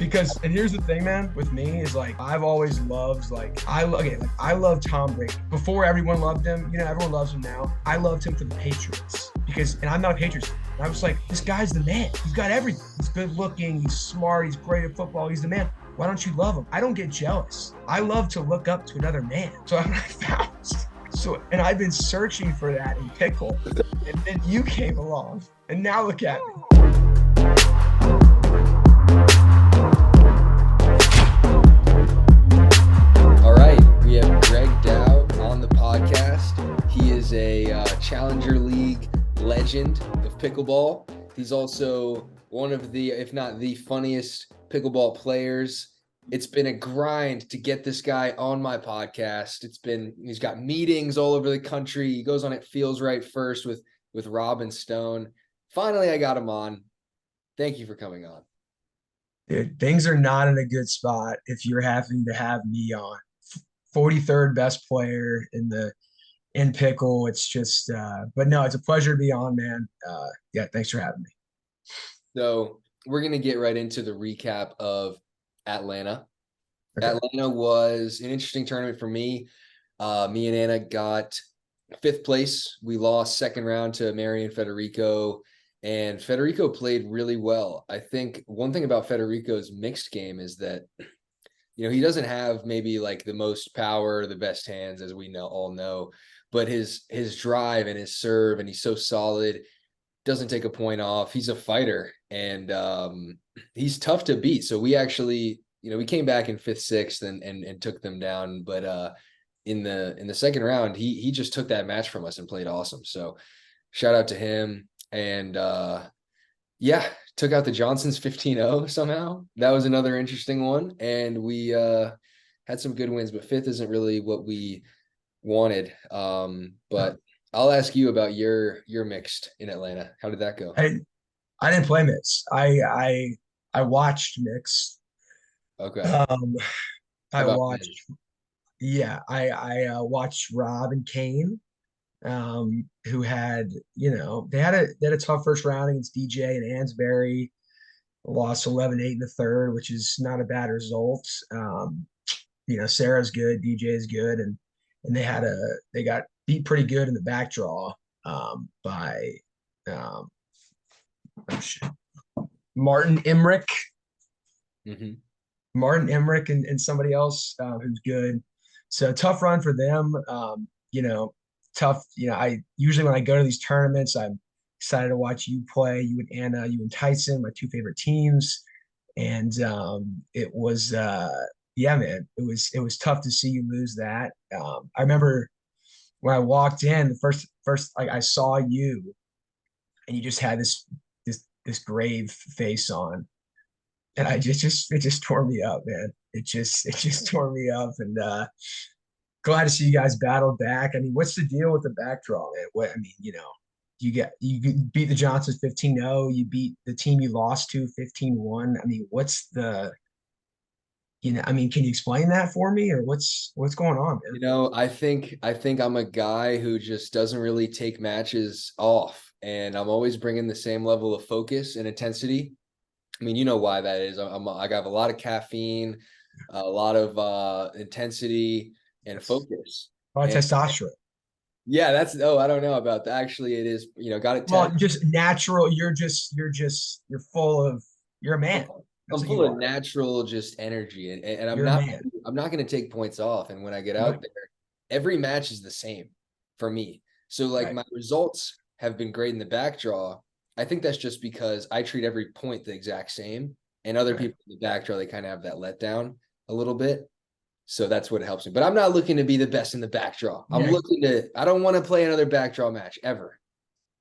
Because, and here's the thing, man, with me is like, I've always loved, I love Tom Brady. Before everyone loved him, everyone loves him now. I loved him for the Patriots and I'm not a Patriots fan. I was like, this guy's the man. He's got everything. He's good looking. He's smart. He's great at football. He's the man. Why don't you love him? I don't get jealous. I love to look up to another man. So I found, and I've been searching for that in pickle. And then you came along. And now look at me. All right, we have Greg Dow on the podcast. He is a Challenger League legend of pickleball. He's also one of the, if not the funniest pickleball players. It's been a grind to get this guy on my podcast. He's got meetings all over the country. He goes on It Feels Right first with Rob and Stone. Finally, I got him on. Thank you for coming on. Dude, things are not in a good spot if you're having to have me on. 43rd best player in pickle. It's just but no, it's a pleasure to be on, man. Yeah, thanks for having me. So we're gonna get right into the recap of Atlanta. Okay. Atlanta was an interesting tournament for me. Me and Anna got 5th place. We lost second round to Marian Federico, and Federico played really well. I think one thing about Federico's mixed game is that he doesn't have maybe like the most power, the best hands, as we all know, but his drive and his serve, and he's so solid, doesn't take a point off. He's a fighter, and he's tough to beat. So we actually, we came back in 5th, 6th and took them down. But in the second round, he just took that match from us and played awesome. So shout out to him. And took out the Johnsons 15-0 somehow. That was another interesting one. And we had some good wins, but 5th isn't really what we wanted. But I'll ask you about your mixed in Atlanta. How did that go? I didn't play mixed. I watched mixed. Okay. I watched Rob and Kane, who had, they had a tough first round against DJ and Ansbury, lost 11-8 in the third, which is not a bad result. Sarah's good, DJ is good, and they got beat pretty good in the back draw by Martin Emmerich. Mm-hmm. Martin Emmerich and somebody else who's good. So tough run for them. Tough. I usually, when I go to these tournaments, I'm excited to watch you play, you and Anna, you and Tyson, my 2 favorite teams. And it was man, it was tough to see you lose that. I remember when I walked in, the first I saw you, and you just had this grave face on, and it just tore me up, man. It just tore me up, and glad to see you guys battle back. I mean, what's the deal with the back draw, man? You beat the Johnsons 15-0, you beat the team you lost to 15-1. I mean, what's the can you explain that for me, or what's going on, man? I think I'm a guy who just doesn't really take matches off, and I'm always bringing the same level of focus and intensity. I mean, you know why that is. I have a lot of caffeine, a lot of intensity and focus. Testosterone. Yeah, I don't know about that. Actually, it is, got it. Well, just natural. You're a man. I'm full of natural just energy, and I'm not going to take points off. And when I get out there, every match is the same for me. So my results have been great in the back draw. I think that's just because I treat every point the exact same, and other people in the back draw, they kind of have that letdown a little bit. So that's what helps me. But I'm not looking to be the best in the back draw. I don't want to play another back draw match ever.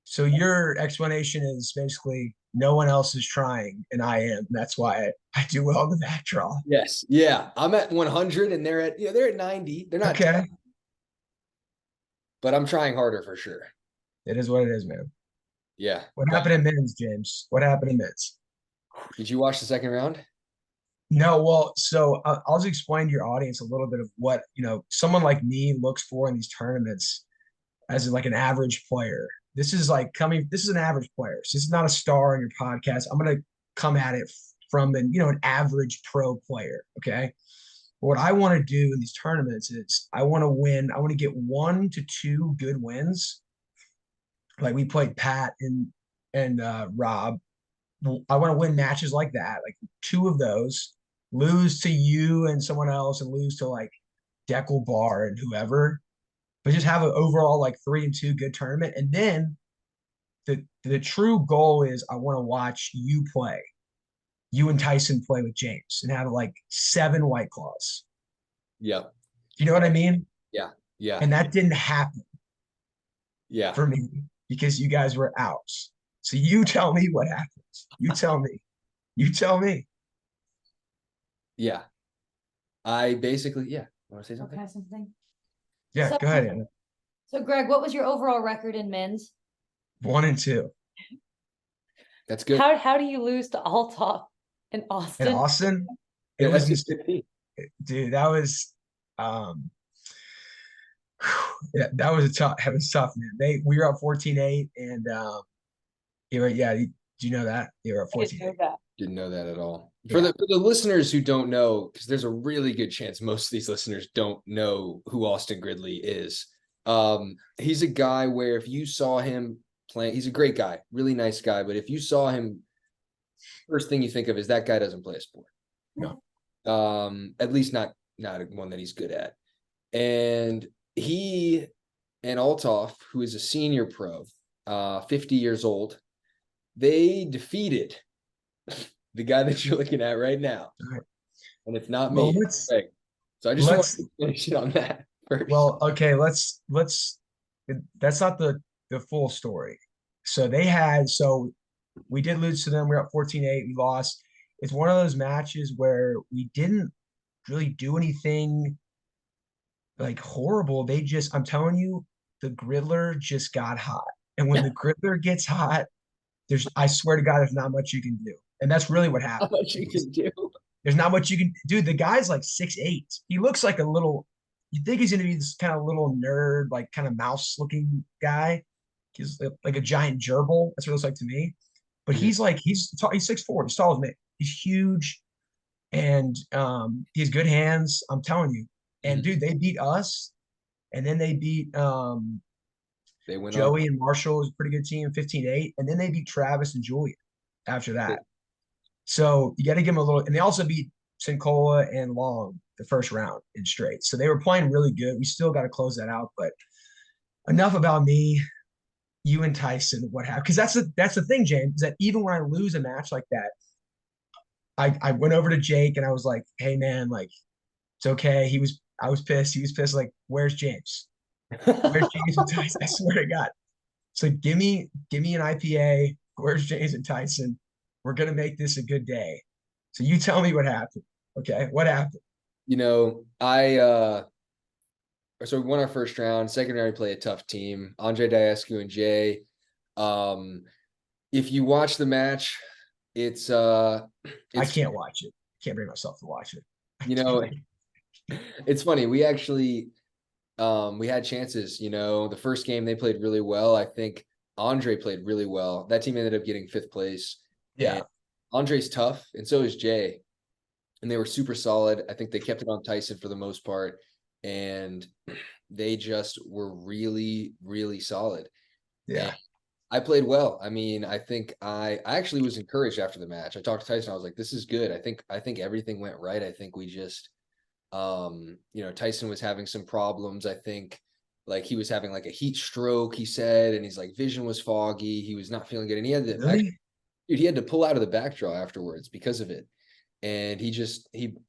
So your explanation is basically no one else is trying, and I am. That's why I do well in the back draw. Yes. Yeah. I'm at 100 and they're at 90. They're not okay. 10, but I'm trying harder for sure. It is what it is, man. Yeah. What happened in men's, James? What happened in men's? Did you watch the second round? No, well, so I'll just explain to your audience a little bit of what, someone like me looks for in these tournaments as like an average player. This is an average player. So this is not a star on your podcast. I'm going to come at it from an average pro player. Okay. What I want to do in these tournaments is I want to win. I want to get 1 to 2 good wins. Like we played Pat and Rob. I want to win matches like that, like 2 of those, lose to you and someone else, and lose to like Deckel Bar and whoever, but just have an overall like 3-2 good tournament. And then the true goal is I want to watch you and Tyson play with James and have like 7 White Claws. Yeah. Do you know what I mean? Yeah. Yeah. And that didn't happen Yeah. for me because you guys were out. So you tell me what happened. You tell me. You tell me. Yeah. I basically, yeah. Want to say something? Okay, something. Yeah, So, go ahead, Anna. So, Greg, what was your overall record in men's? 1-2. That's good. How do you lose to Althoff in Austin? In Austin, it Yeah, was that's a good team. dude, that was yeah, that was tough, man. We were up 14-8 and do you know that? They were up I didn't 14-8. know that. Didn't know that at all. Yeah. For the listeners who don't know, because there's a really good chance most of these listeners don't know who Austin Gridley is. He's a guy where if you saw him playing, he's a great guy, really nice guy. But if you saw him, first thing you think of is that guy doesn't play a sport. No. At least not one that he's good at. And he and Althoff, who is a senior pro, 50 years old, they defeated the guy that you're looking at right now. Right. And it's not Well, me. Right. So I just want to finish it on that first. Well, okay, let's that's not the full story. So we did lose to them. We were up 14-8. We lost. It's one of those matches where we didn't really do anything like horrible. I'm telling you, the Griddler just got hot. And when the Griddler gets hot, I swear to God, there's not much you can do. And that's really what happened. How much you can do. There's not much you can do. The guy's like 6'8". He looks like you think he's going to be this kind of little nerd, like kind of mouse looking guy. He's like a giant gerbil. That's what it looks like to me. But he's 6'4". He's tall as me. He's huge. And he has good hands. I'm telling you. And dude, they beat us. And then they beat They went Joey and Marshall was a pretty good team, 15-8. And then they beat Travis and Julian after that. So you got to give them a little, and they also beat Sincola and Long the first round in straight. So they were playing really good. We still got to close that out, but enough about me, you and Tyson, what happened. Because that's the thing, James, is that even when I lose a match like that, I went over to Jake and I was like, hey man, like it's okay. I was pissed. He was pissed, like, where's James? Where's James and Tyson? I swear to God. So give me an IPA. Where's James and Tyson? We're gonna make this a good day. So you tell me what happened. Okay, what happened? So we won our first round. Second round, we play a tough team. Andre Diascu and Jay. If you watch the match, it's I can't watch it. I can't bring myself to watch it. It's funny. We actually we had chances. The first game they played really well. I think Andre played really well. That team ended up getting 5th place. Yeah. And Andre's tough, and so is Jay. And they were super solid. I think they kept it on Tyson for the most part. And they just were really, really solid. Yeah. And I played well. I mean, I think I actually was encouraged after the match. I talked to Tyson. I was like, this is good. I think everything went right. I think we just, Tyson was having some problems. I think like he was having like a heat stroke, he said, and he's like, vision was foggy. He was not feeling good. And he had he had to pull out of the back draw afterwards because of it. And he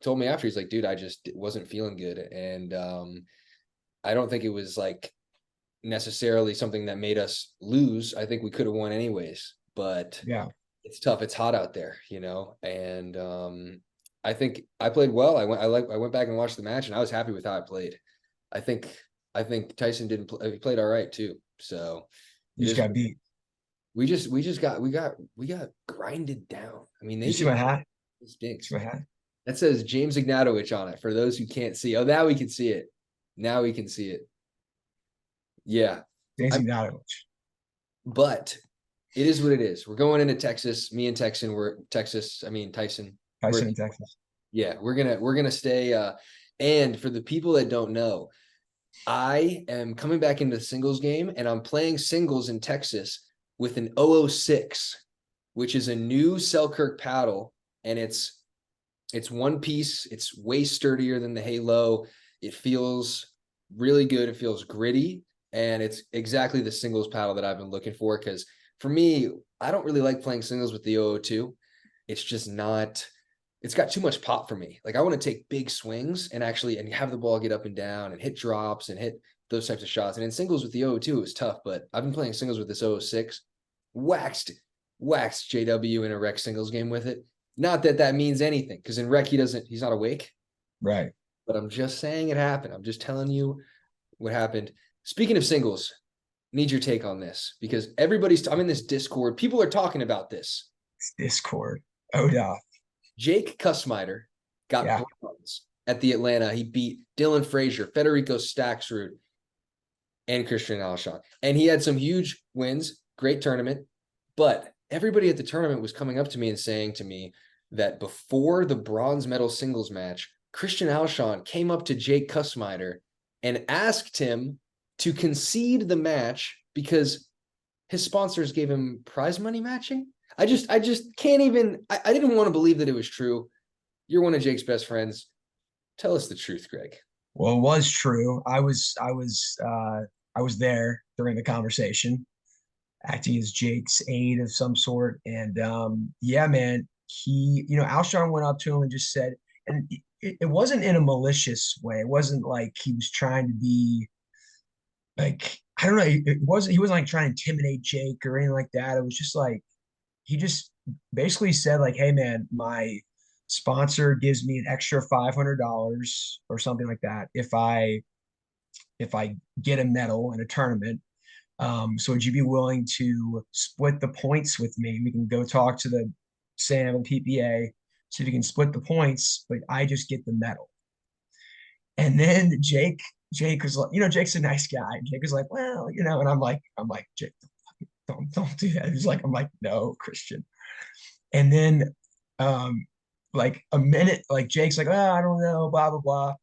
told me after, he's like, dude, I just wasn't feeling good. And I don't think it was like necessarily something that made us lose. I think we could have won anyways, but yeah, it's tough. It's hot out there, and I think I played well. I went back and watched the match and I was happy with how I played. I think Tyson he played all right too. So you just got beat. We got grinded down. I mean, you see my hat? It stinks. See my hat? That says James Ignatowich on it for those who can't see. Oh, now we can see it. Now we can see it. Yeah. James Ignatowich. But it is what it is. We're going into Texas. Me and Tyson, Tyson, Texas. Yeah, we're gonna stay. And for the people that don't know, I am coming back into the singles game, and I'm playing singles in Texas with an 006, which is a new Selkirk paddle, and it's one piece. It's way sturdier than the Halo. It feels really good. It feels gritty, and it's exactly the singles paddle that I've been looking for. Because for me, I don't really like playing singles with the 002. It's just not. It's got too much pop for me. Like I want to take big swings and have the ball get up and down and hit drops and hit those types of shots. And in singles with the 002, it was tough, but I've been playing singles with this 006, waxed JW in a rec singles game with it. Not that that means anything, because in rec he's not awake. Right. But I'm just saying it happened. I'm just telling you what happened. Speaking of singles, need your take on this, because I'm in this Discord. People are talking about this. It's Discord. Oh, yeah. Jake Kusmider got bronze at the Atlanta. He beat Dylan Frazier, Federico Staxrud, and Christian Alshon. And he had some huge wins, great tournament. But everybody at the tournament was coming up to me and saying to me that before the bronze medal singles match, Christian Alshon came up to Jake Kusmider and asked him to concede the match because his sponsors gave him prize money matching. I just can't even, I didn't want to believe that it was true. You're one of Jake's best friends. Tell us the truth, Greg. Well, it was true. I was there during the conversation, acting as Jake's aide of some sort. And yeah, man, Alshon went up to him and just said, and it wasn't in a malicious way. It wasn't like he was trying to be like, I don't know. He wasn't like trying to intimidate Jake or anything like that. It was just like, he just basically said like, hey man, my sponsor gives me an extra $500 or something like that if I get a medal in a tournament. So would you be willing to split the points with me? We can go talk to the Sam and PPA, see if you can split the points, but I just get the medal. And then Jake was like, Jake's a nice guy. Jake was like, well, and I'm like, Jake, don't do that. I'm like, no, Christian. And then like a minute, like Jake's like, oh, I don't know, blah, blah, blah.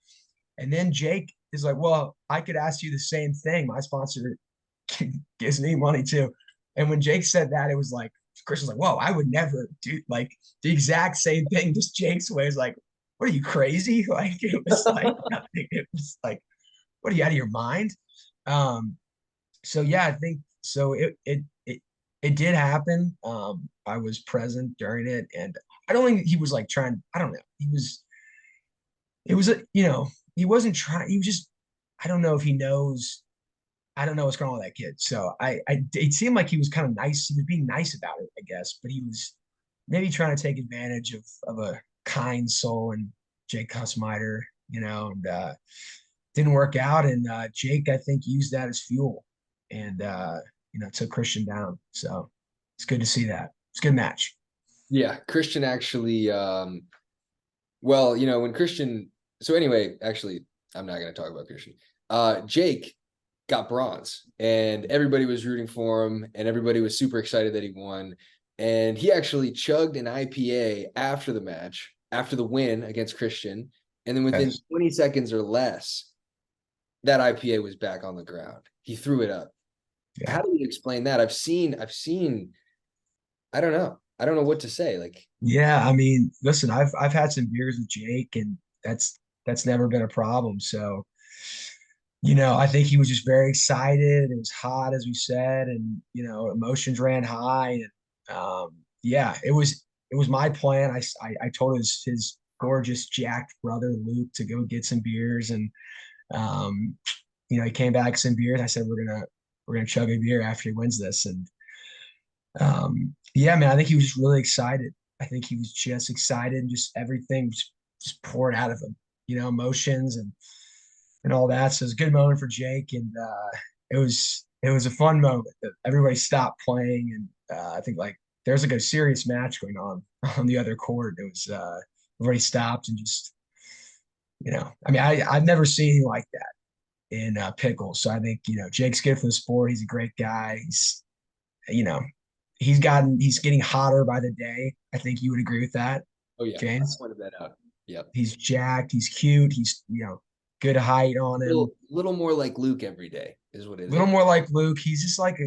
And then Jake is like, well, I could ask you the same thing. My sponsor gives me money too. And when Jake said that, it was like, Christian's like, whoa, I would never do like the exact same thing, just Jake's way. Is like, what are you, crazy? Like, it was like, it was like, what are you, out of your mind? So yeah, I think so. It did happen. I was present during it, and I don't think he was like trying. I don't know. It was he wasn't trying. He was just. I don't know if he knows. I don't know what's going on with that kid. So it seemed like he was kind of nice. He was being nice about it, I guess, but he was maybe trying to take advantage of a kind soul and Jake Kusmider, and didn't work out. And Jake, I think, used that as fuel and took Christian down. So it's good to see that. It's a good match. Yeah, Christian actually when Christian, so anyway, actually, I'm not going to talk about Christian. Jake got bronze and everybody was rooting for him and everybody was super excited that he won. And he actually chugged an IPA after the match, after the win against Christian. And then within 20 seconds or less, that IPA was back on the ground. He threw it up. Yeah. How do you explain that? I've seen, I don't know. I don't know what to say. Like, yeah, I mean, listen, I've had some beers with Jake and that's never been a problem. So, I think he was just very excited. It was hot, as we said, and, emotions ran high. And yeah, it was my plan. I told his gorgeous jacked brother, Luke, to go get some beers. And, he came back with some beers. I said, we're going to chug a beer after he wins this. And, yeah, man, I think he was just really excited. I think he was just excited and just everything just poured out of him, emotions and all that. So it was a good moment for Jake. And it was a fun moment that everybody stopped playing. And I think like there's like a serious match going on the other court. It was everybody stopped and just, I mean, I've never seen anything like that in pickle. So I think, Jake's good for the sport. He's a great guy. He's getting hotter by the day. I think you would agree with that. Oh yeah, I James. pointed that out. Yep. He's jacked. He's cute. He's, good height on him. Little more like Luke every day is what it A is. little more like Luke. He's just like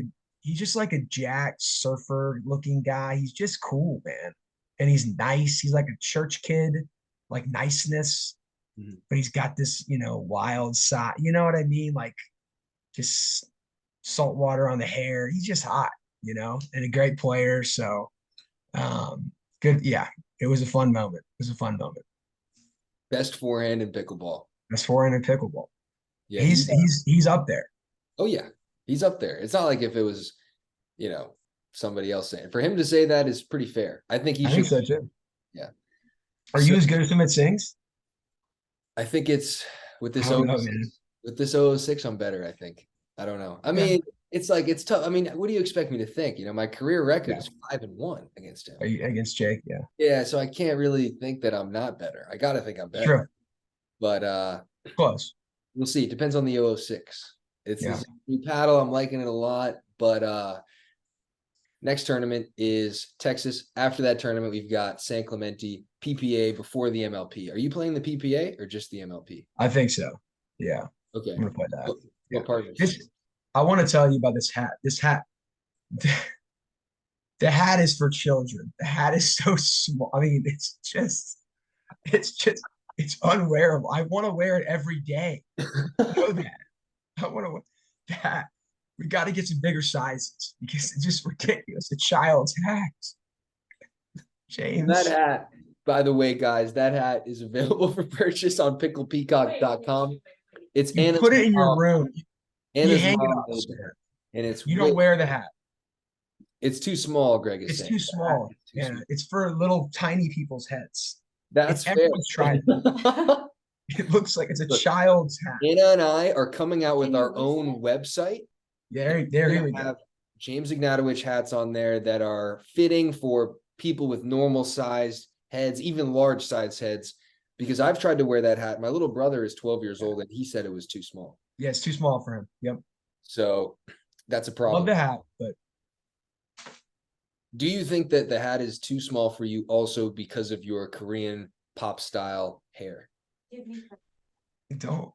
a jacked surfer looking guy. He's just cool, man. And he's nice. He's like a church kid, like niceness, but he's got this, wild side. You know what I mean? Like just salt water on the hair. He's just hot, and a great player. So good. Yeah. It was a fun moment. It was a fun moment. Best forehand in pickleball. That's forehand and pickleball. Yeah, He's up there. oh yeah, he's up there. It's not like if it was, somebody else saying. For him to say that is pretty fair. I think he I should. think so too. Yeah. Are you as good as him at sings? I think it's with this I don't know, man. with this 006, I'm better, I think. I don't know. I mean, it's tough. I mean, what do you expect me to think? My career record is 5-1 against him. Are you against Jake? Yeah. Yeah, so I can't really think that I'm not better. I gotta think I'm better. True. But Close. we'll see. It depends on the 006. It's Yeah. this new paddle. I'm liking it a lot. But next tournament is Texas. After that tournament, we've got San Clemente, PPA before the MLP. Are you playing the PPA or just the MLP? I think so. Yeah. Okay. I'm gonna play that. What partners? I want to tell you about this hat. This hat. The hat is for children. The hat is so small. I mean, it's unwearable. I want to wear it every day. You know that. I want to wear that. We got to get some bigger sizes because it's just ridiculous. A child's hat. James. That hat, by the way, guys, that hat is available for purchase on picklepeacock.com. It's You put it in your room. You hang it up, and it's you don't wear the hat. It's too small, Greg is It's saying. too small. Yeah, it's for little tiny people's heads. That's fair. Everyone's trying. It looks like it's a child's hat. Anna and I are coming out with our own website. Here we have James Ignatowich hats on there that are fitting for people with normal sized heads, even large sized heads. Because I've tried to wear that hat. My little brother is 12 years old and he said it was too small. Yeah, it's too small for him. Yep. So that's a problem. Love the hat, but do you think that the hat is too small for you also because of your Korean pop style hair? I don't.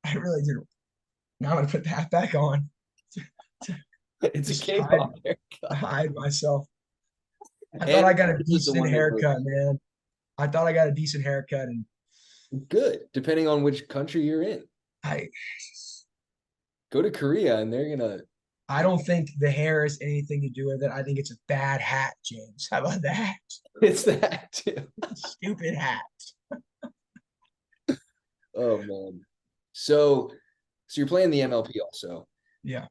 I really do. Now I'm gonna put the hat back on. It's a K-pop haircut. Hide myself. I thought I got a decent haircut, man. I thought I got a decent haircut, and good, depending on which country you're in. Go to Korea, and they're gonna. I don't think the hair has anything to do with it. I think it's a bad hat, James. How about that? It's that too. Stupid hat. Oh man. So you're playing the MLP also. Yeah.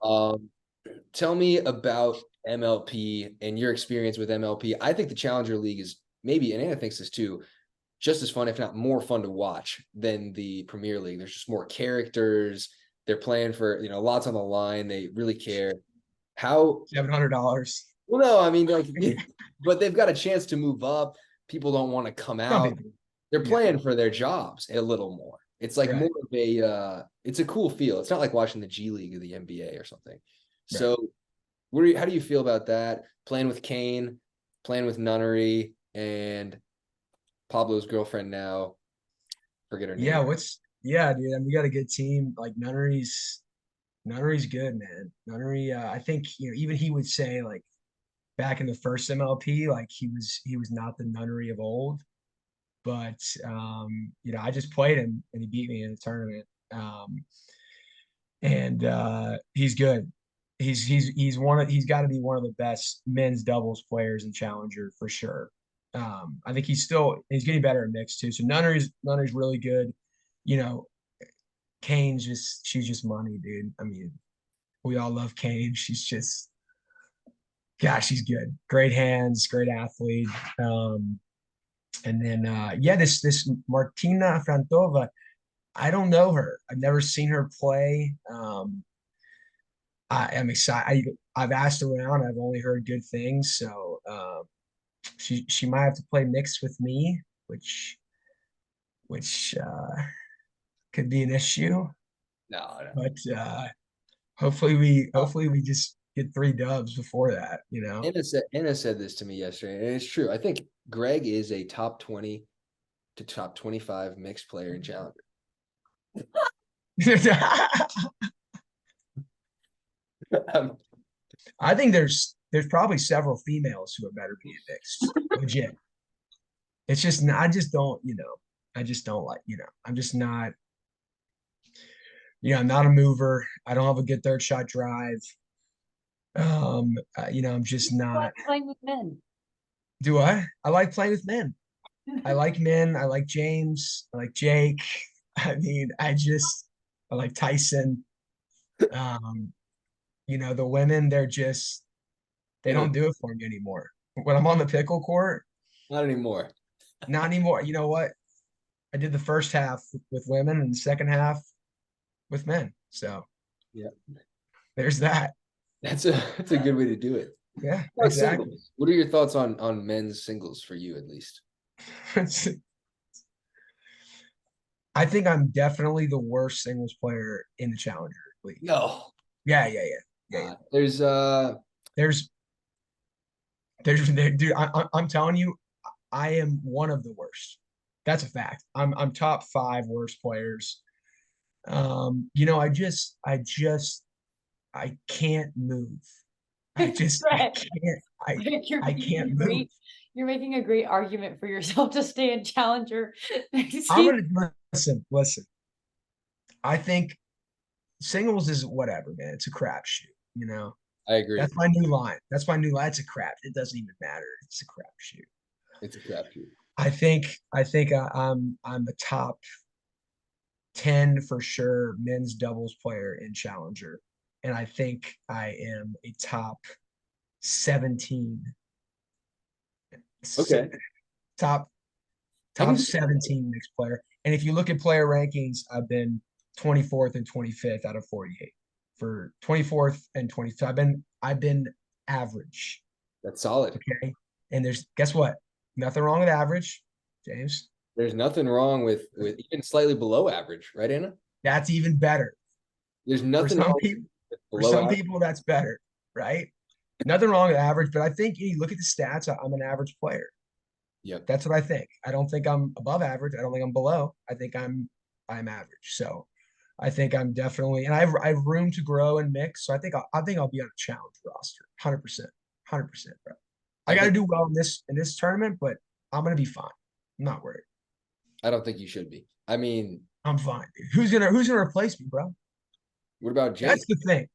Tell me about MLP and your experience with MLP. I think the Challenger League is maybe, and Anna thinks this too, just as fun, if not more fun to watch than the Premier League. There's just more characters. They're playing for, lots on the line. They really care. How $700. Well, no, I mean, but they've got a chance to move up. People don't want to come out. They're playing for their jobs a little more. It's like more of a, it's a cool feel. It's not like watching the G League or the NBA or something. Right. So how do you feel about that? Playing with Kane, playing with Nunnery, and Pablo's girlfriend now. Forget her name. Yeah, dude. I mean, we got a good team. Like Nunnery's good, man. Nunnery, I think, even he would say, like, back in the first MLP, like he was not the Nunnery of old. But I just played him and he beat me in the tournament. And he's good. He's got to be one of the best men's doubles players in Challenger for sure. I think he's getting better at mixed too. So Nunnery's really good. She's just money, dude. I mean, we all love Kane. She's just, gosh, she's good. Great hands, great athlete. And then this Martina Frantova, I don't know her. I've never seen her play. I am excited. I've asked around. I've only heard good things. So she might have to play mixed with me, which could be an issue. No. But hopefully we just get 3 dubs before that, you know. Anna said this to me yesterday, and it's true. I think Greg is a top 20 to top 25 mixed player in Challenger. I think there's probably several females who are better being mixed. Legit. It's just I just don't, you know, I just don't like, you know, I'm just not, I'm not a mover. I don't have a good third shot drive. I'm just not. Playing with men. Do I? I like playing with men. I like men. I like James. I like Jake. I mean, I like Tyson. The women, they don't do it for me anymore. When I'm on the pickle court, Not anymore. not anymore. You know what? I did the first half with women and the second half with men. So yeah, there's that. That's a good way to do it. Yeah, exactly. Singles. What are your thoughts on men's singles for you, at least? I think I'm definitely the worst singles player in the Challenger League. No. Yeah. Dude, I'm telling you, I am one of the worst. That's a fact. I'm top 5 worst players. I can't move. I can't move. You're making a great argument for yourself to stay in Challenger. I'm gonna listen. I think singles is whatever, man. It's a crapshoot, you know. I agree. That's my new line. It's a crap. It doesn't even matter. It's a crapshoot. It's a crapshoot. I think I'm a top 10 for sure men's doubles player in Challenger, and I think I am a top 17. Okay. Top 17 mixed player. And if you look at player rankings, I've been 24th and 25th out of 48 for 24th and 25th. I've been average. That's solid. Okay. And guess what? Nothing wrong with average, James. There's nothing wrong with even slightly below average, right, Anna? That's even better. There's nothing for some people that's better, right? Nothing wrong with average, but I think you look at the stats, I'm an average player. Yep. That's what I think. I don't think I'm above average. I don't think I'm below. I think I'm average. So I think I'm definitely, and I have room to grow and mix. So I think I'll be on a challenge roster, 100%, bro. I got to do well in this tournament, but I'm gonna be fine. I'm not worried. I don't think you should be. I mean, I'm fine, dude. Who's gonna replace me, bro? What about Jake? That's the thing.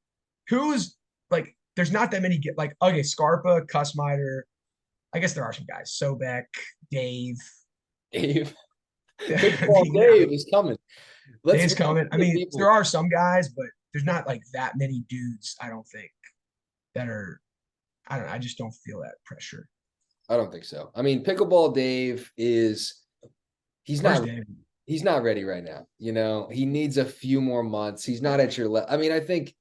Who's like? There's not that many. Okay, Scarpa, Kusmider. I guess there are some guys. Sobek, Dave. Dave is coming. Dave's coming. I mean, there are some guys, but there's not like that many dudes, I don't think, that are – I don't know. I just don't feel that pressure. I don't think so. I mean, Pickleball Dave he's not ready right now. You know, he needs a few more months. He's not at your level. I mean, I think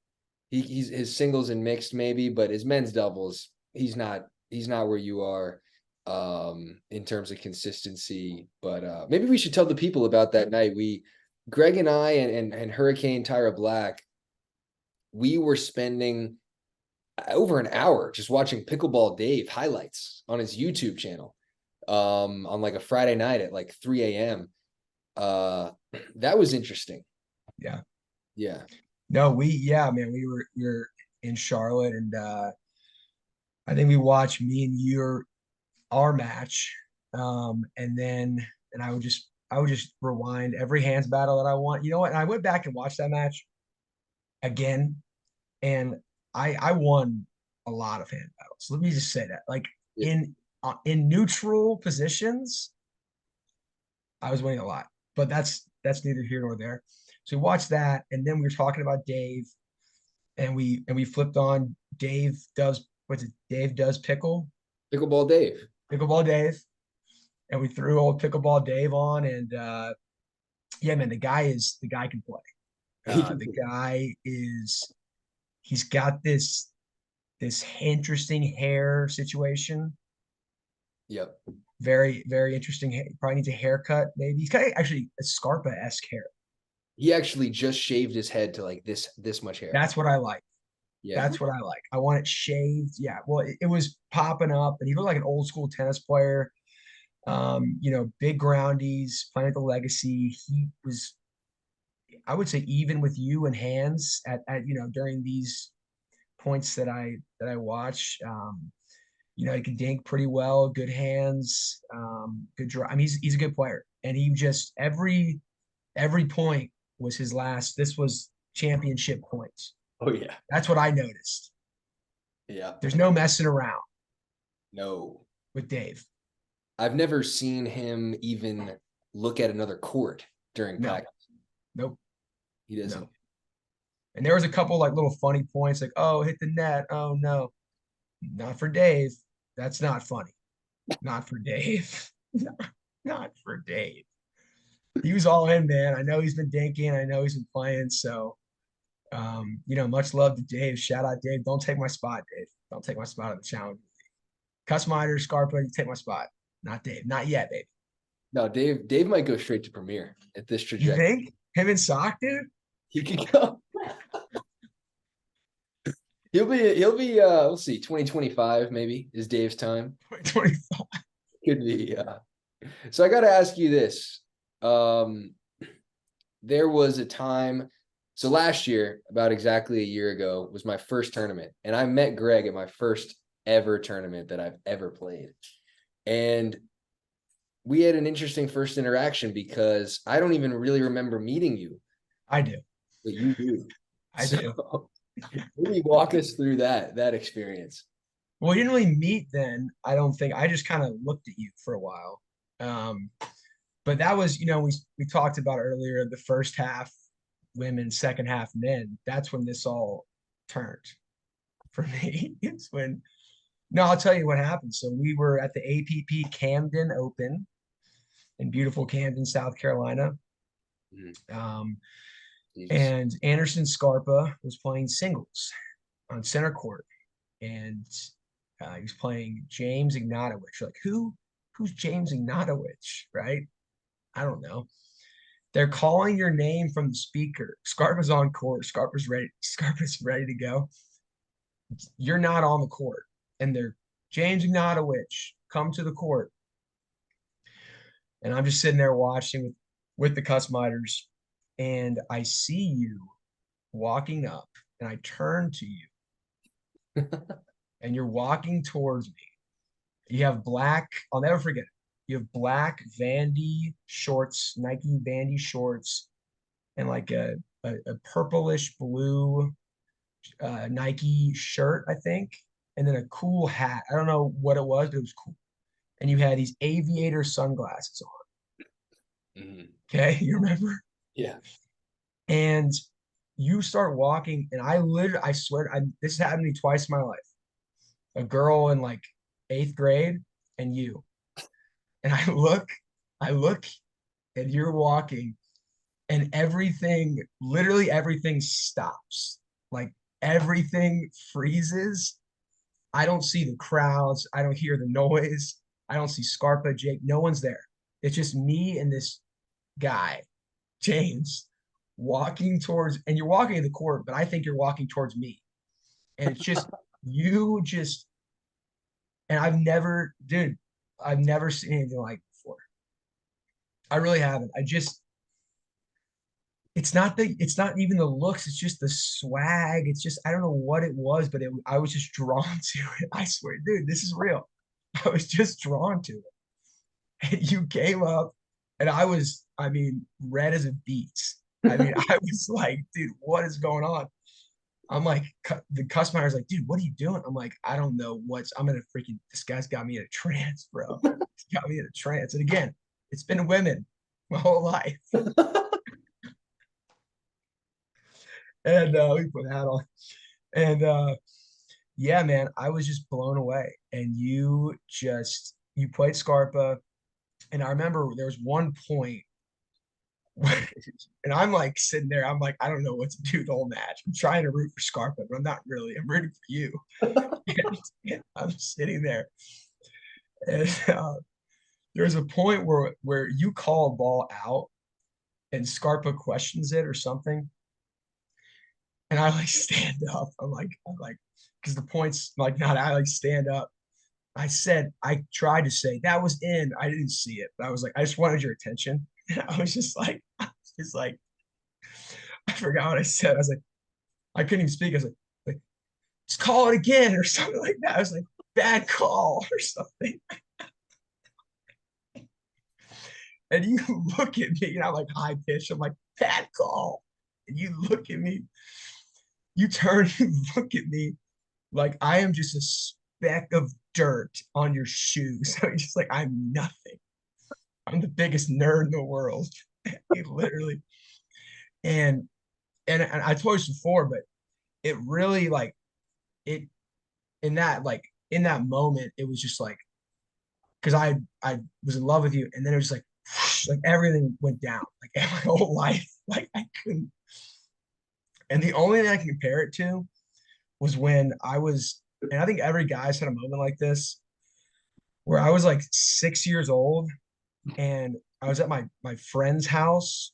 he's his singles and mixed maybe, but his men's doubles, he's not where you are in terms of consistency. But maybe we should tell the people about that night. Greg and I and Hurricane Tyra Black, we were spending over an hour just watching Pickleball Dave highlights on his YouTube channel on like a Friday night at like 3 a.m. That was interesting. Yeah. No, man, we were in Charlotte, and I think we watched me and our match, and I would just rewind every hands battle that I want. You know what? And I went back and watched that match again, and I won a lot of hand battles. Let me just say that, like in neutral positions, I was winning a lot. But that's neither here nor there. So we watched that, and then we were talking about Dave, and we flipped on Dave does Pickleball Dave, and we threw old Pickleball Dave on, and yeah, man, the guy can play. He's got this interesting hair situation. Yep. Very, very interesting. Probably needs a haircut. Maybe he's got actually a Scarpa-esque hair. He actually just shaved his head to like this much hair. That's what I like. Yeah. That's what I like. I want it shaved. Yeah. Well, it was popping up, and he looked like an old school tennis player. Big groundies, playing at the Legacy. He was, I would say, even with you and hands at during these points that I watch. He can dink pretty well, good hands, good draw. I mean, he's a good player, and he just every point was his last. This was championship points. Oh yeah. That's what I noticed. Yeah. There's no messing around No. with Dave. I've never seen him even look at another court during No. practice. Nope. He doesn't. No. And there was a couple like little funny points, like, oh, hit the net. Oh no, not for Dave. That's not funny. Not for Dave. Not for Dave. He was all in, man. I know he's been dinking. I know he's been playing. So, much love to Dave. Shout out, Dave. Don't take my spot, Dave. Don't take my spot on the Challenger League. Kusmider, Scarpa, you take my spot. Not Dave. Not yet, baby. No, Dave might go straight to Premier at this You trajectory. think? Him and Sock, dude? He could go. He'll be we'll see, 2025 maybe is Dave's time. 2025. Could be. So I got to ask you this. There was a time, so last year, about exactly a year ago, was my first tournament, and I met Greg at my first ever tournament that I've ever played. And we had an interesting first interaction because I don't even really remember meeting you. I do. But you do. I do. Maybe walk us through that experience. Well, we didn't really meet then. I don't think. I just kind of looked at you for a while. But that was, we talked about earlier, the first half women, second half men. That's when this all turned for me. It's when, no, I'll tell you what happened. So we were at the APP Camden Open in beautiful Camden, South Carolina. And Anderson Scarpa was playing singles on center court. And he was playing James Ignatowich. Like, who's James Ignatowich, right? I don't know. They're calling your name from the speaker. Scarpa's on court. Scarpa's ready to go. You're not on the court. And they're, James Ignatowich, come to the court. And I'm just sitting there watching with the Kusmiders. And I see you walking up, and I turn to you. And you're walking towards me. You have black, I'll never forget it. You have black Vandy shorts, Nike Vandy shorts, and like a purplish blue Nike shirt, I think, and then a cool hat. I don't know what it was, but it was cool. And you had these aviator sunglasses on. Mm-hmm. Okay, you remember? Yeah. And you start walking, and I swear, this has happened to me twice in my life. A girl in like 8th grade, and you. And I look, and you're walking, and literally everything stops. Like everything freezes. I don't see the crowds. I don't hear the noise. I don't see Scarpa, Jake. No one's there. It's just me and this guy, James, walking towards, and you're walking in the court, but I think you're walking towards me. And it's just, and I've never seen anything like it before. I really haven't. It's not even the looks. It's just the swag. It's just, I don't know what it was, but I was just drawn to it. I swear, dude, this is real. I was just drawn to it. And you came up, and red as a beet. I was like, dude, what is going on? I'm like, the customer's like, dude, what are you doing? I'm like, I don't know this guy's got me in a trance, bro. He's got me in a trance. And again, it's been women my whole life. And we put that on. And yeah, man, I was just blown away. And you played Scarpa. And I remember there was one point and I'm like sitting there, I'm like, I don't know what to do the whole match. I'm trying to root for Scarpa, but I'm not really. I'm rooting for you. And I'm sitting there. And there's a point where you call a ball out and Scarpa questions it or something. and I like stand up. I'm like, because the point's like not. I like stand up. I tried to say that was in. I didn't see it, but I was like, I just wanted your attention. And I was just like, I forgot what I said. I was like, I couldn't even speak. I was like, just call it again or something like that. I was like, bad call or something. And you look at me, and I'm like high pitched. I'm like, bad call. And you look at me, you turn and look at me like I am just a speck of dirt on your shoes. So just like I'm nothing. I'm the biggest nerd in the world. He literally. And I told you before, but it really like it in that moment, it was just like because I was in love with you, and then it was like everything went down, like my whole life, like I couldn't. And the only thing I can compare it to was when I was, and I think every guy's had a moment like this, where I was like 6 years old, and I was at my friend's house,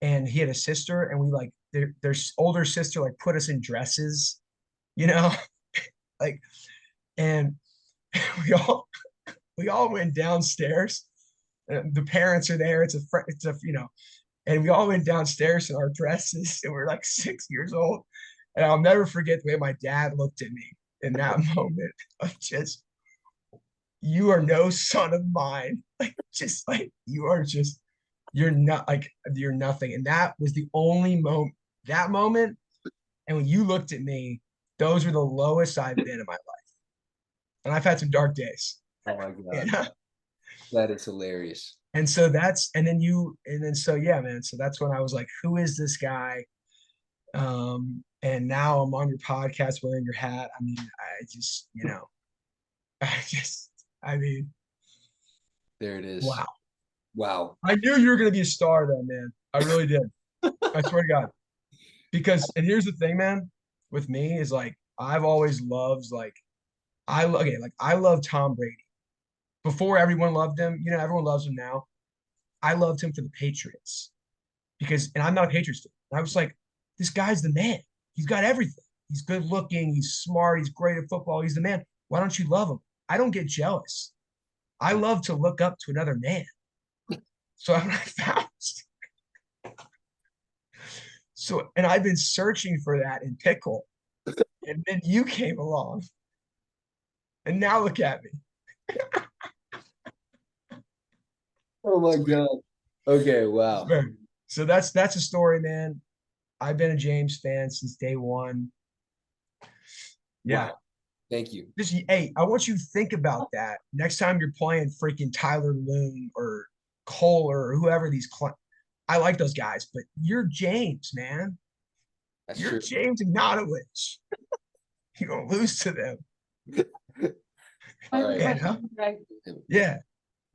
and he had a sister, and we like their older sister like put us in dresses, you know, like, and we all we all went downstairs. The parents are there. It's a and we all went downstairs in our dresses, and we're like 6 years old. And I'll never forget the way my dad looked at me in that moment of just, you are no son of mine. Like, just like, you're not like, you're nothing. And that was the only moment, that moment. And when you looked at me, those were the lowest I've been in my life. And I've had some dark days. Oh my God. Yeah. That is hilarious. And so so yeah, man. So that's when I was like, who is this guy? And now I'm on your podcast wearing your hat. I mean, I mean, There it is. wow. Wow. I knew you were gonna be a star though, man. I really did. I swear to God. Because, and here's the thing, man, with me is like I've always loved like I love Tom Brady. Before everyone loved him, everyone loves him now. I loved him for the Patriots and I'm not a Patriots fan. And I was like, this guy's the man. He's got everything. He's good looking. He's smart. He's great at football. He's the man. Why don't you love him? I don't get jealous. I love to look up to another man. So I found. And I've been searching for that in pickle, and then you came along, and now look at me. Oh my God. Okay, wow. So that's a story, man. I've been a James fan since day one. Yeah. Wow. Thank you. Hey, I want you to think about that next time you're playing freaking Tyler Loon or Kohler or whoever I like those guys, but you're James, man. You're true. James Ignatowich. You're gonna lose to them. All right. Yeah.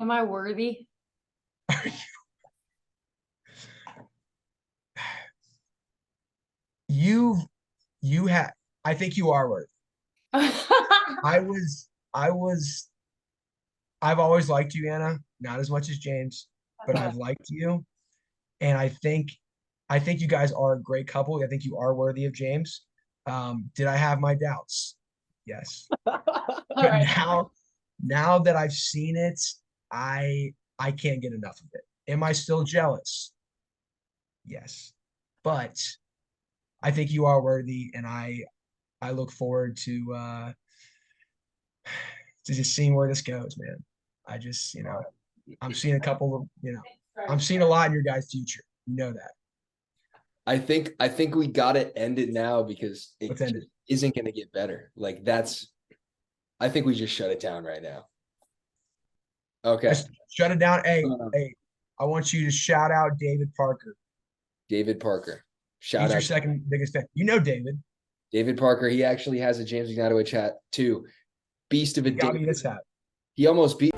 Am I worthy? I think you are worthy. I've always liked you, Anna, not as much as James, but I've liked you. And I think you guys are a great couple. I think you are worthy of James. Did I have my doubts? Yes. But now that I've seen it, I can't get enough of it. Am I still jealous? Yes. But I think you are worthy, and I look forward to just seeing where this goes, man. I just, I'm seeing a couple of, I'm seeing a lot in your guys' future. You know that. I think we gotta end it now because it isn't gonna get better. Like I think we just shut it down right now. Okay. Just shut it down. Hey, I want you to shout out David Parker. David Parker. He's your second biggest fan. You know David. David Parker. He actually has a James Ignatowich hat too. Beast of a Got me this hat. He almost beat